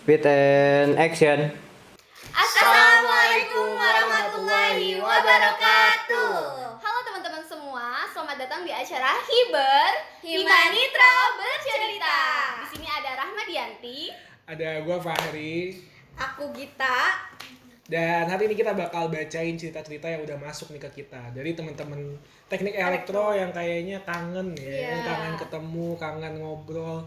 Speed and action. Assalamualaikum warahmatullahi wabarakatuh. Halo teman-teman semua, selamat datang di acara Himanitro Bercerita. Di sini ada Rahmadianti, ada gua Fahri, Aku Gita. dan hari ini kita bakal bacain cerita-cerita yang udah masuk nih ke kita dari teman-teman teknik elektro yang kayaknya kangen ya, yang kangen ketemu, kangen ngobrol,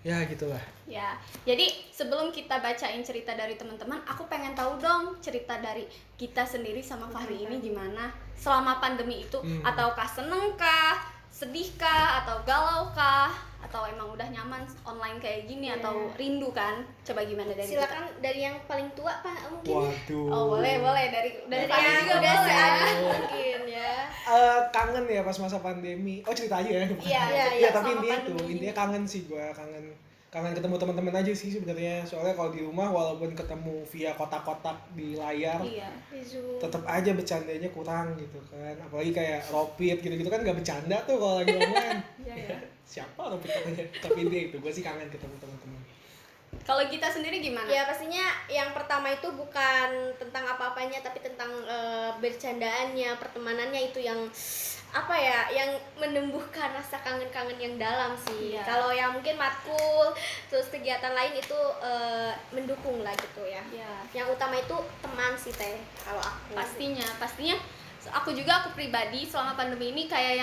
ya gitulah. ya. Jadi sebelum kita bacain cerita dari teman-teman, aku pengen tahu dong cerita dari kita sendiri sama Fahri ini gimana selama pandemi itu. Ataukah seneng kah, sedih kah, atau galau kah, atau emang udah nyaman online kayak gini, atau rindu kan? Coba gimana dari kita? Silakan dari yang paling tua Pak mungkin. Waduh. Oh boleh dari Fahri yang juga udah boleh. seadil mungkin ya. Kangen ya pas masa pandemi. Oh cerita aja ya. Iya, Tapi selama intinya itu, pandemi. intinya kangen sih gua, kangen ketemu teman-teman aja sih sebenarnya. Soalnya kalau di rumah walaupun ketemu via kotak-kotak di layar, Iya. tetap aja bercandanya kurang gitu kan. Apalagi kayak Ropit gitu-gitu kan nggak bercanda tuh kalau lagi online. Iya. Siapa Ropit katanya? Tapi dia itu, gue sih kangen ketemu teman-teman. Kalau kita sendiri gimana? Ya pastinya yang pertama itu bukan tentang apa-apanya tapi tentang bercandaannya, pertemanannya itu yang apa ya, yang menumbuhkan rasa kangen-kangen yang dalam sih. Iya. Kalau yang mungkin matkul terus kegiatan lain itu mendukung lah gitu ya. Iya. Yang utama itu teman sih Teh kalau aku. Pastinya aku pribadi selama pandemi ini kayak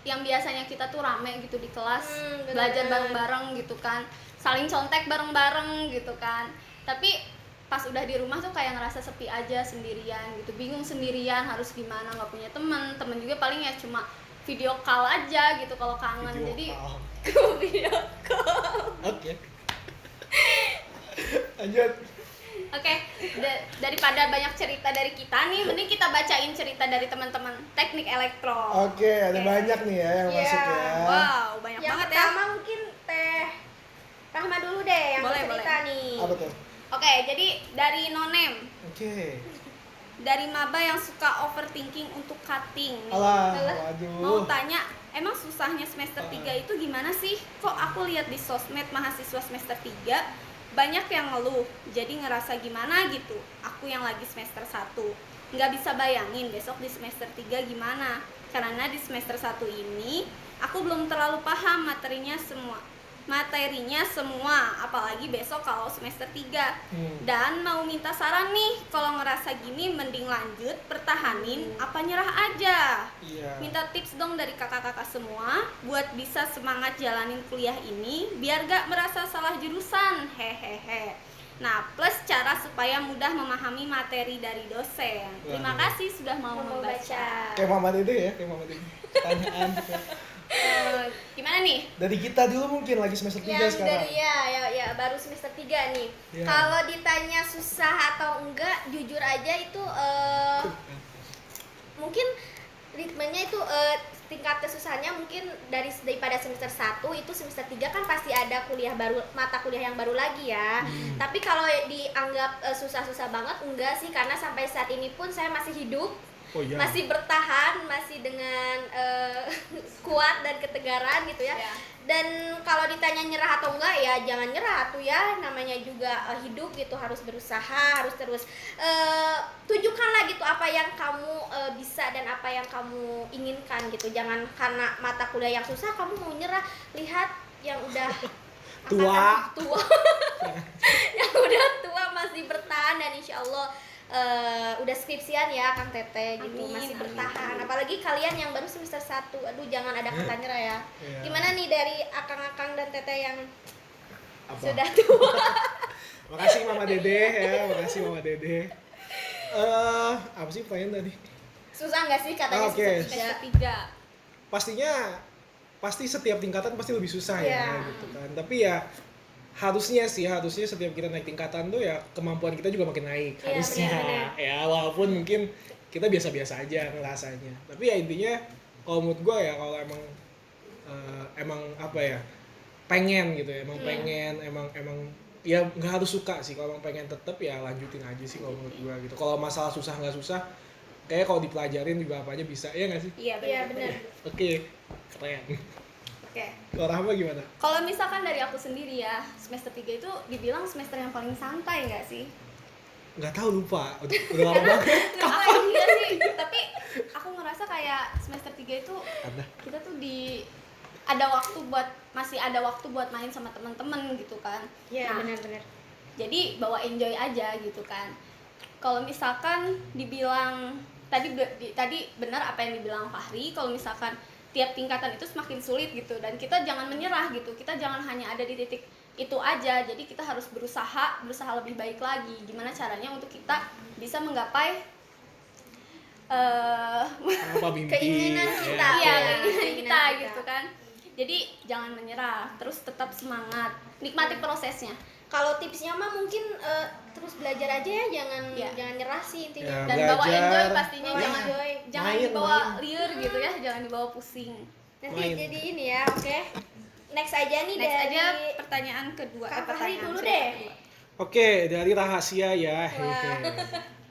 yang biasanya kita tuh rame gitu di kelas, Bener. belajar bareng-bareng gitu kan, saling contek bareng-bareng gitu kan. Tapi pas udah di rumah tuh kayak ngerasa sepi aja, sendirian gitu, bingung sendirian harus gimana, nggak punya temen juga paling ya cuma video call aja gitu kalau kangen. Jadi video call. Oke. Lanjut. Oke, daripada banyak cerita dari kita nih, mending kita bacain cerita dari teman-teman teknik elektro. Oke, ada banyak nih ya yang Iya. masuk ya. Wow, banyak Yang banget ya. pertama mungkin Teh Rahma dulu deh yang Boleh, cerita nih. Apa tuh? Oke, jadi dari Nonem, Oke. dari maba yang suka overthinking untuk cutting. Alah, Mau waduh. tanya, emang susahnya semester 3 itu gimana sih? Kok aku lihat di sosmed mahasiswa semester 3 banyak yang ngeluh, jadi ngerasa gimana gitu. Aku yang lagi semester 1 nggak bisa bayangin besok di semester 3 gimana, karena di semester 1 ini aku belum terlalu paham materinya semua, apalagi besok kalau semester 3. Dan mau minta saran nih, kalau ngerasa gini mending lanjut, pertahanin, apa nyerah aja. Iya. Minta tips dong dari kakak-kakak semua buat bisa semangat jalanin kuliah ini biar gak merasa salah jurusan, hehehe. Nah, plus cara supaya mudah memahami materi dari dosen. Terima Waduh. kasih sudah mau membaca. Kayak Mama Dede ya, kayak Mama Dede. Pertanyaan gitu. Gimana nih? Dari kita dulu mungkin lagi semester 3 Yang sekarang. dari ya baru semester 3 nih. Ya. Kalau ditanya susah atau enggak, jujur aja itu mungkin ritmenya itu tingkat kesusahannya mungkin daripada semester 1 itu semester 3 kan pasti ada kuliah baru, mata kuliah yang baru lagi ya. Tapi kalau dianggap susah-susah banget enggak sih, karena sampai saat ini pun saya masih hidup. Oh iya. Masih bertahan, masih dengan kuat dan ketegaran gitu ya. Dan kalau ditanya nyerah atau enggak, ya jangan nyerah tuh ya, namanya juga hidup gitu, harus berusaha, harus terus tunjukkanlah gitu apa yang kamu bisa dan apa yang kamu inginkan gitu. Jangan karena mata kuliah yang susah kamu mau nyerah. Lihat yang udah Tua. yang udah tua masih bertahan, dan insya Allah udah skripsian ya Kang Tete gitu. Amin, masih amin. bertahan. Apalagi kalian yang baru semester 1, aduh jangan ada kata nyerah ya. Iya. Gimana nih dari akang-akang dan Tete yang Apa? sudah tua? Makasih Mama Dede ya, makasih Mama Dede. Apa sih pertanyaan tadi? Susah nggak sih katanya Oke. semester Semester 3? 3. Pasti setiap tingkatan pasti lebih susah Iya. ya gitu kan. Tapi ya harusnya setiap kita naik tingkatan tuh ya kemampuan kita juga makin naik, Iya, harusnya. benar-benar. Ya walaupun mungkin kita biasa-biasa aja ngerasanya. Tapi ya intinya kalau menurut gue ya, kalau emang apa ya, pengen gitu ya, pengen emang ya nggak harus suka sih. Kalau emang pengen tetap ya lanjutin aja sih kalau menurut gue gitu. Kalau masalah susah nggak susah, kayak kalau dipelajarin juga apa aja bisa, ya nggak sih? Iya benar. Oke, keren. Oke, Oke. Kalau Rahma gimana? Kalau misalkan dari aku sendiri ya, semester 3 itu dibilang semester yang paling santai nggak sih? Nggak tahu, lupa. Udah lama banget. Iya sih, tapi aku ngerasa kayak semester 3 itu Ada. kita tuh masih ada waktu buat main sama teman-teman gitu kan. Iya, Nah, benar-benar. jadi bawa enjoy aja gitu kan. Kalau misalkan dibilang tadi benar apa yang dibilang Fahri, kalau misalkan tiap tingkatan itu semakin sulit gitu, dan kita jangan menyerah gitu, kita jangan hanya ada di titik itu aja, jadi kita harus berusaha lebih baik lagi. Gimana caranya untuk kita bisa menggapai Apa mimpi? Keinginan kita. iya, Ya, keinginan kita kita. gitu kan. Jadi jangan menyerah, terus tetap semangat, nikmati prosesnya. Kalau tipsnya mah mungkin terus belajar aja ya, jangan Iya. jangan nyerah sih intinya. Ya, Dan bawa belajar. enjoy pastinya, Bawa jangan enjoy. jangan Main, dibawa main. liar gitu ya, jangan dibawa pusing. Nanti Main. jadi ini ya, oke. Next aja nih Next dari aja pertanyaan kedua. Kak Fahri pertanyaan dulu kedua. deh. Oke, dari rahasia ya. Hehe.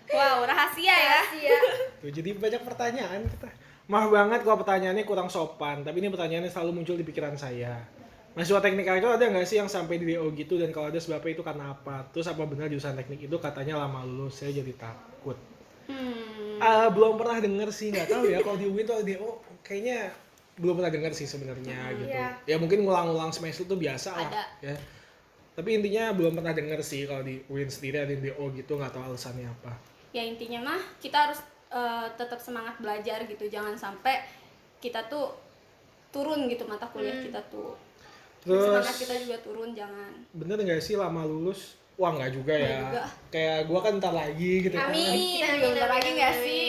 Wow, rahasia ya. Rahasia. Tuh, jadi banyak pertanyaan kita. Maaf banget kalau pertanyaannya kurang sopan, tapi ini pertanyaannya selalu muncul di pikiran saya. Mahasiswa teknik itu ada nggak sih yang sampai di DO gitu, dan kalau ada sebabnya itu karena apa? Terus apa benar jurusan teknik itu katanya lama lulus, saya jadi takut. Belum pernah denger sih, nggak tahu ya kalau di UIN atau DO kayaknya belum pernah denger sih sebenarnya gitu. Iya. Ya mungkin ngulang-ngulang semester tuh biasa lah. Ada. Ya. Tapi intinya belum pernah denger sih kalau di UIN sendiri ada di DO gitu, nggak tahu alasannya apa. Ya intinya mah kita harus tetap semangat belajar gitu, jangan sampai kita tuh turun gitu mata kuliah kita tuh. Terus Semangat kita juga turun, jangan. bener nggak sih lama lulus? Wah nggak juga Nggak ya. juga. Kayak gua kan ntar lagi gitu kan. Amin. Kita juga bentar lagi nggak sih?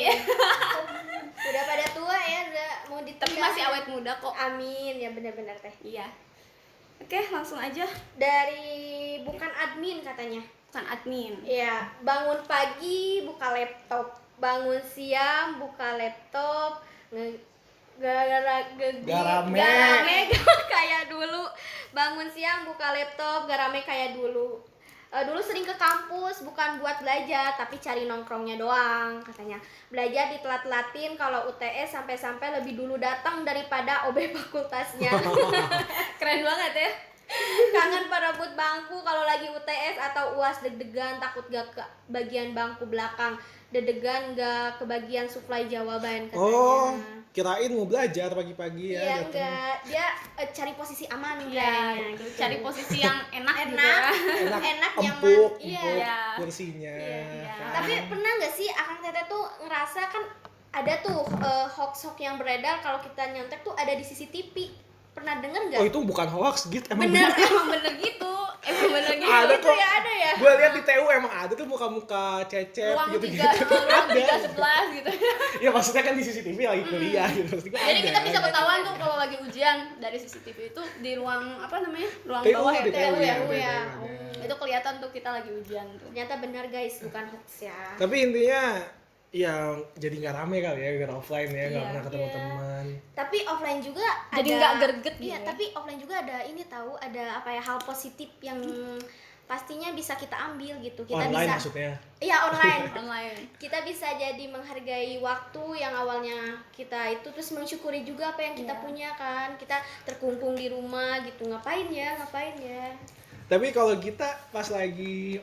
Udah pada tua ya, udah mau ditinggal. Tapi masih awet muda kok. Amin, ya benar-benar teh. Iya. Oke, langsung aja. Dari bukan admin katanya. Bukan admin. Iya, bangun pagi buka laptop, bangun siang buka laptop, Garame. kayak dulu. Bangun siang buka laptop, garame kayak dulu. Dulu sering ke kampus bukan buat belajar tapi cari nongkrongnya doang katanya. Belajar ditelat-telatin, kalau UTS sampai-sampai lebih dulu datang daripada OB fakultasnya. Keren banget ya. Kangen perebut bangku kalau lagi UTS atau UAS, deg-degan takut gak ke bagian bangku belakang, deg-degan gak kebagian suplai jawaban katanya. Oh, kirain mau belajar pagi-pagi ya. Iya datang. enggak, dia cari posisi aman Iya, kayaknya gitu. gitu. Cari posisi yang enak, gitu Enak. ya. Enak, nyaman. empuk, Iya. empuk Iya. kursinya. Iya. Kan. Tapi pernah nggak sih Akang Teteh tuh ngerasa kan ada tuh hoax-hoax yang beredar kalau kita nyontek tuh ada di CCTV. Pernah denger nggak? Oh itu bukan hoax gitu, emang Bener, emang bener gitu. Emang bener gitu. Ada Itu kok. ya ada ya. Gue lihat di TU emang ada tuh muka-muka cecep Ruang gitu-gitu. 3, ruang Ada. 311 gitu. Ya maksudnya kan di CCTV lagi kuliah gitu. Maksudnya Jadi ada. kita bisa ketahuan tuh kalau lagi ujian dari CCTV itu di ruang apa namanya? Ruang TU, bawah ya, di TU TU ya. TU ya. ada. Itu kelihatan tuh kita lagi ujian tuh. Ternyata benar guys, bukan hoax ya. Tapi intinya ya jadi nggak rame kali ya gara offline ya, nggak Iya. pernah ketemu Iya. teman. Tapi offline juga Jadi ada, nggak greget iya, gitu ya. tapi offline juga ada ini tahu, ada apa ya, hal positif yang pastinya bisa kita ambil gitu. Kita Online bisa maksudnya. iya online. Online. Kita bisa jadi menghargai waktu yang awalnya kita itu, terus mensyukuri juga apa yang kita Iya. punya kan. Kita terkungkung di rumah gitu, ngapain ya. Tapi kalau kita pas lagi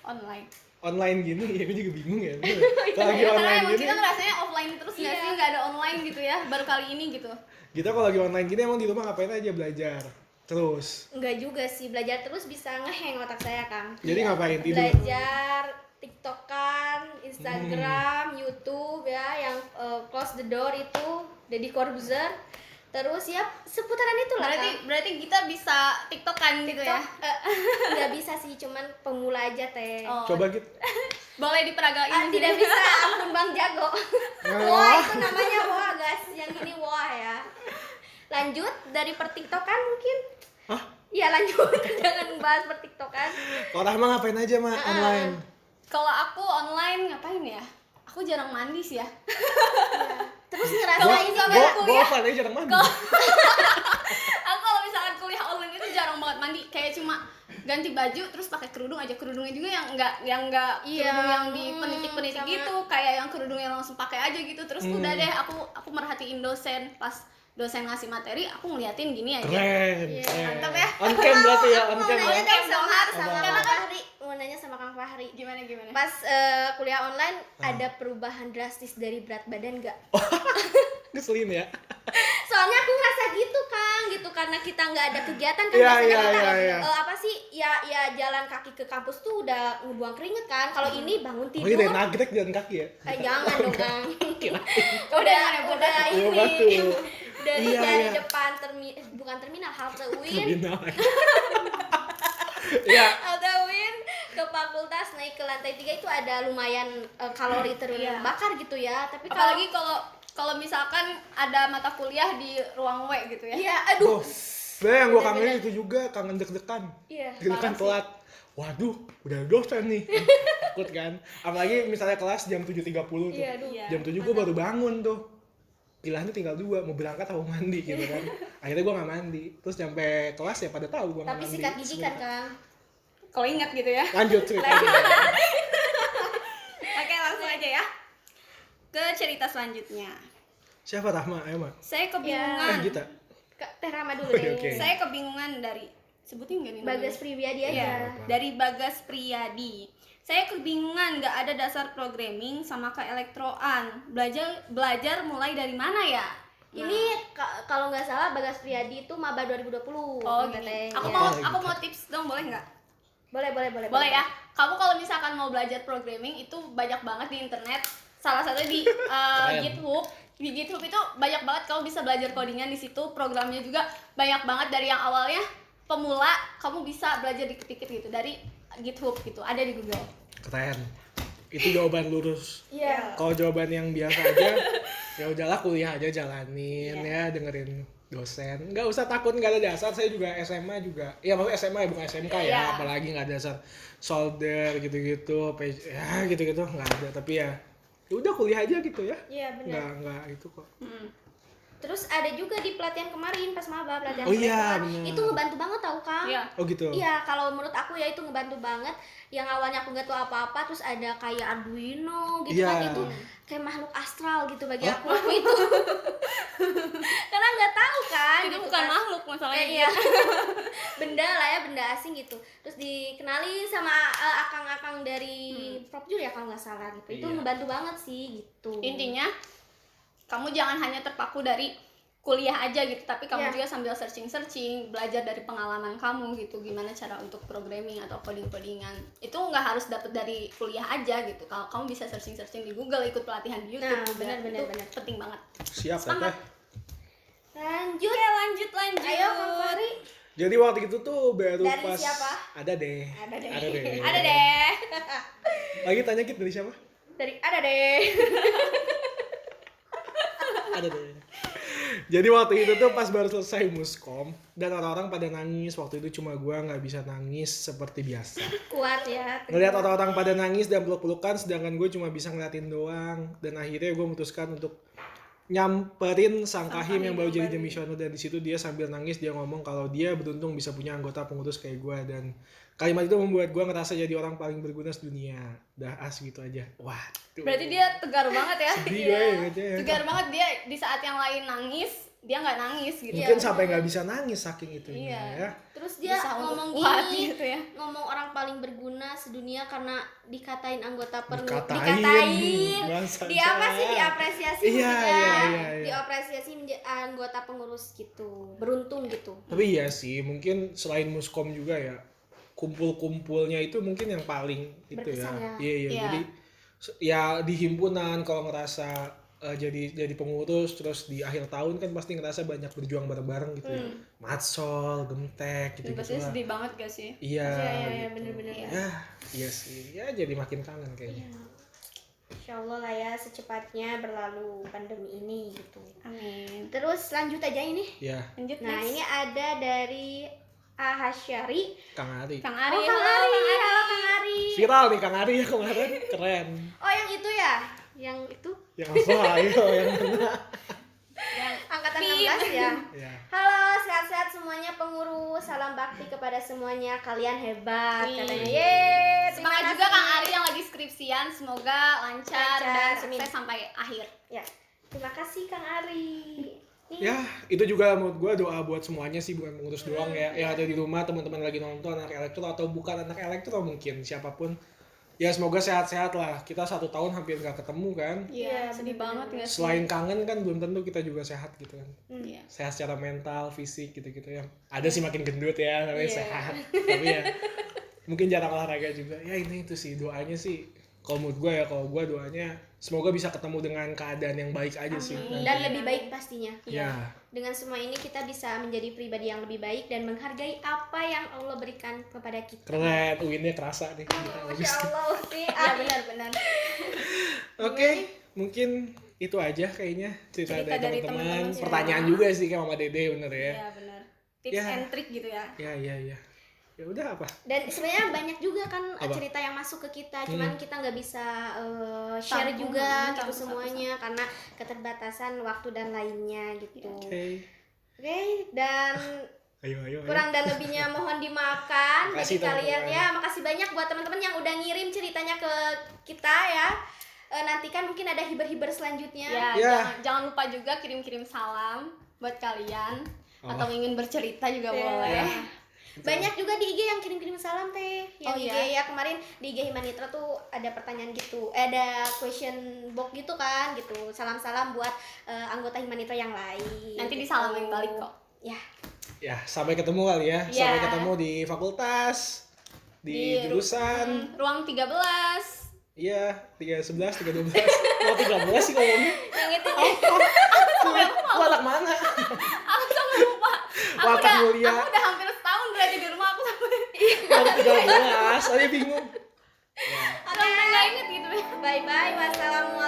Online. online gini ya gue juga bingung ya. bener. Kalau lagi Karena online emang gini, kita ngerasanya offline terus nggak Iya. sih, nggak ada online gitu ya, baru kali ini gitu. kita kalau lagi online gini emang di rumah ngapain aja, belajar terus. Enggak juga sih, belajar terus bisa ngeheng otak saya Kang. Jadi ngapain, tidur? Belajar TikTokan, Instagram, YouTube ya, yang close the door itu Deddy Corbuzier. Terus ya seputaran itulah. Berarti kita bisa tiktokan gitu ya. Nggak bisa sih, cuman pemula aja teh. Oh, Coba gitu. boleh diperagain. Tidak bisa, ampun Bang Jago. Wah, itu namanya wah guys, yang ini wah ya. Lanjut dari pertiktokan mungkin. Hah? Ya lanjut, jangan bahas pertiktokan. Kalau Rahma ngapain aja mah online? Kalau aku online ngapain ya? Aku jarang mandi sih ya. Terus Kalau ngerasain misalnya juga. Gue offline aja jarang mandi. Aku kalau misalkan kuliah online itu jarang banget mandi, kayak cuma ganti baju terus pakai kerudung aja. Kerudungnya juga yang enggak Iya, kerudung yang dipenitik-penitik sama. gitu, kayak yang kerudung yang langsung pakai aja gitu. Terus udah deh aku merhatiin dosen pas dosen ngasih materi aku ngeliatin gini aja. Keren. Iya, keren. mantap ya. On cam berarti ya, on Mau cam ya. nanya dong sama Apa? Kang Fahri. Mau nanya sama Kang Fahri. Gimana? Pas kuliah online ada perubahan drastis dari berat badan nggak? Ngeselin ya. Soalnya aku ngerasa gitu Kang, gitu karena kita nggak ada kegiatan kan Iya, biasanya iya, kita iya. apa sih ya jalan kaki ke kampus tuh udah ngebuang keringet kan. Kalau ini bangun Oh iya, tidur, nagrek jalan kaki ya. jangan dong Kang. Udah ini, Oh, batu. dari Iya, dari iya. depan bukan terminal halte UIN, Terminal. Iya. halte UIN ke fakultas naik ke lantai 3 itu ada lumayan kalori terbakar gitu ya. Tapi Apalagi kalau misalkan ada mata kuliah di ruang W gitu ya. iya, aduh. Oh, sebenarnya yang gue kangenin itu juga, kangen deg-degan. Iya, Deg-degan telat. Waduh, udah dosen nih. Takut kan. Apalagi misalnya kelas jam 7.30 tuh. Iya, aduh. Iya. Jam 7 gue baru bangun tuh. Pilihannya tinggal 2, mau berangkat atau mandi gitu kan. Akhirnya gue gak mandi. Terus sampai kelas ya pada tahu gue gak Tapi mandi. sikat gigi kan Kang. Kalau ingat gitu ya. Lanjut ceritanya. Oke, langsung aja ya. Ke cerita selanjutnya. Siapa Rahma? Ayo Mak. Saya kebingungan. Gita. Teh Rama dulu Oke, deh. oke. Saya kebingungan dari sebutin nggak nih? Bagas namanya? Priwiyadi Iya, aja. dari Bagas Priyadi. Saya kebingungan nggak ada dasar programming sama keelektroan. Belajar mulai dari mana ya? Ini kalau nggak salah Bagas Priwiyadi itu maba 2020. Oh Teh. gini. Iya. Aku mau tips dong, boleh nggak? Boleh. Boleh ya. Kamu kalau misalkan mau belajar programming itu banyak banget di internet. Salah satu di GitHub. Di GitHub itu banyak banget kamu bisa belajar codingan di situ. Programnya juga banyak banget dari yang awalnya pemula kamu bisa belajar dikit-dikit gitu dari GitHub gitu. Ada di Google. Keren. Itu jawaban lurus. Iya. Kalau jawaban yang biasa aja, ya udahlah kuliah aja jalanin ya, dengerin dosen. Nggak usah takut nggak ada dasar. Saya juga SMA juga. Iya maksudnya SMA ya bukan SMK ya. Iya. Apalagi nggak ada dasar solder gitu-gitu, ya gitu-gitu nggak ada. Tapi ya udah kuliah aja gitu ya. Iya benar. Nggak itu kok. Terus ada juga di pelatihan kemarin pas maba pelatihan Oh iya, keelektroan. benar. Itu ngebantu banget tau Kang. Iya. Oh gitu. Iya, kalau menurut aku ya itu ngebantu banget. Yang awalnya aku nggak tahu apa-apa, terus ada kayak Arduino gitu kan, Iya. itu kayak makhluk astral gitu bagi Oh. aku itu. Karena nggak tahu kan. Itu gitu bukan kan. makhluk masalahnya. Iya. Benda lah ya, benda asing gitu. Terus dikenali sama akang-akang dari Propjur ya kalau nggak salah gitu. Itu Iya. ngebantu banget sih gitu. Intinya kamu jangan hanya terpaku dari kuliah aja gitu, tapi kamu Iya. juga sambil searching, belajar dari pengalaman kamu gitu, gimana cara untuk programming atau codingan. Itu nggak harus dapet dari kuliah aja gitu. Kalau kamu bisa searching di Google, ikut pelatihan di YouTube, Nah, juga. benar, Itu benar. penting banget. Siap Semangat. Teteh. Lanjut. Oke, lanjut. Ayo Kang Fahri. Jadi waktu itu tuh baru Dari pas siapa? Ada deh. Ada deh. Lagi tanya Kit dari siapa? Ada deh. Ada deh. Jadi waktu itu tuh pas baru selesai muskom dan orang-orang pada nangis. Waktu itu cuma gua nggak bisa nangis seperti biasa. Kuat ya. Ngelihat orang-orang pada nangis dan peluk-pelukan, sedangkan gue cuma bisa ngeliatin doang. Dan akhirnya gue memutuskan untuk nyamperin sang kahim yang baru jadi demisioner, dan di situ dia sambil nangis dia ngomong kalau dia beruntung bisa punya anggota pengurus kayak gue, dan kalimat itu membuat gue ngerasa jadi orang paling berguna sedunia. Dah gitu aja. Wah. Berarti dia tegar banget ya. Sedih gue ya. Tegar banget dia di saat yang lain nangis, dia nggak nangis gitu. Mungkin sampai nggak bisa nangis saking itunya Iya. ya. Terus dia Bisa untuk ngomong kuat gini, gitu ya. ngomong orang paling berguna sedunia karena dikatain anggota perlu Dikatain. Bahasa di apa sih, saya. diapresiasi Iya, maksudnya. iya. Diapresiasi anggota pengurus gitu, beruntung gitu. Tapi iya sih, mungkin selain muskom juga ya, kumpul-kumpulnya itu mungkin yang paling itu Berkesan ya. ya. Iya. Iya. Jadi ya di himpunan kalau ngerasa jadi pengurus, terus di akhir tahun kan pasti ngerasa banyak berjuang bareng-bareng gitu ya. Matsol, gemtek gitu Pasti lah. sedih banget gak sih? Iya. Iya, gitu. bener-bener. Ya, iya sih. Ya jadi makin kangen kayaknya. Insya Allah lah ya secepatnya berlalu pandemi ini gitu. Amin. Terus lanjut aja ini. Ya, Lanjut Nah next. ini ada dari Ahasyari. Kang Ari. Kang Ari. Oh Kang halo, Ari, Kang Ari. halo Kang Ari. Viral nih Kang Ari ya kemarin. Keren. Oh yang itu ya, yang itu Yang apa? Ayo yang mana? angkatan Pip. 16 ya. Ya. Halo, sehat-sehat semuanya pengurus. Salam bakti kepada semuanya. Kalian hebat Wih. katanya. Yeay, terima Semangat kasih. juga Kang Ari yang lagi skripsian, semoga lancar Lancar, dan amin. sukses sampai akhir. Ya, terima kasih Kang Ari. Ya itu juga menurut gue doa buat semuanya sih, bukan pengurus doang ya, yang ada di rumah, teman-teman lagi nonton, anak elektro atau bukan anak elektro mungkin siapapun ya, semoga sehat-sehat lah. Kita 1 tahun hampir nggak ketemu kan, Iya, sedih banget nggak sih? selain kangen kan belum tentu kita juga sehat gitu kan, Iya. sehat secara mental, fisik gitu-gitu ya. Ada sih makin gendut ya, tapi Iya. sehat, tapi ya mungkin jarang olahraga juga ya. Ini itu sih doanya sih kalau menurut gue ya, kalau gue doanya semoga bisa ketemu dengan keadaan yang baik aja sih nanti. Dan lebih baik pastinya. Ya Dengan semua ini kita bisa menjadi pribadi yang lebih baik dan menghargai apa yang Allah berikan kepada kita. keren, UIN-nya kerasa nih. Masya Allah, Ukti. Ya benar-benar. Oke, mungkin itu aja kayaknya cerita Cerita dari dari teman-teman. teman-teman semua. Pertanyaan juga sih kayak Mama Dede, bener ya. Iya benar. Tips Ya. and trick gitu ya. Ya. Ya udah apa? Dan sebenarnya banyak juga kan Apa? cerita yang masuk ke kita, cuman kita nggak bisa share Tampung, juga gitu tampung semuanya karena keterbatasan waktu dan lainnya gitu. Oke. Oke, dan Ayo. kurang dan lebihnya mohon dimaafkan. Makasih, Jadi kalian teman-teman. ya, makasih banyak buat teman-teman yang udah ngirim ceritanya ke kita ya. Nantikan mungkin ada hiber-hiber selanjutnya. Ya, Ya. Jangan lupa juga kirim-kirim salam buat kalian Oh. atau ingin bercerita juga Ya. boleh. Ya. Banyak juga di IG yang kirim-kirim salam teh. Yang Oh, IG iya? ya kemarin di IG Himanitra tuh ada pertanyaan gitu, ada question box gitu kan gitu. Salam-salam buat anggota Himanitra yang lain. Nanti gitu. disalamin balik kok. Ya. Ya, sampai ketemu kali ya. Ya. Sampai ketemu di fakultas, di jurusan. Ruang 13. Iya, 311, 312. Oh, 13 sih ngomongnya. Yang itu Lu anak mana? Aku sampai lupa. Watak mulia. Aku udah hampir setahun berarti di rumah aku sampai Anak 13, saya bingung. sampai nggak inget gitu ya. Bye bye. Wassalamualaikum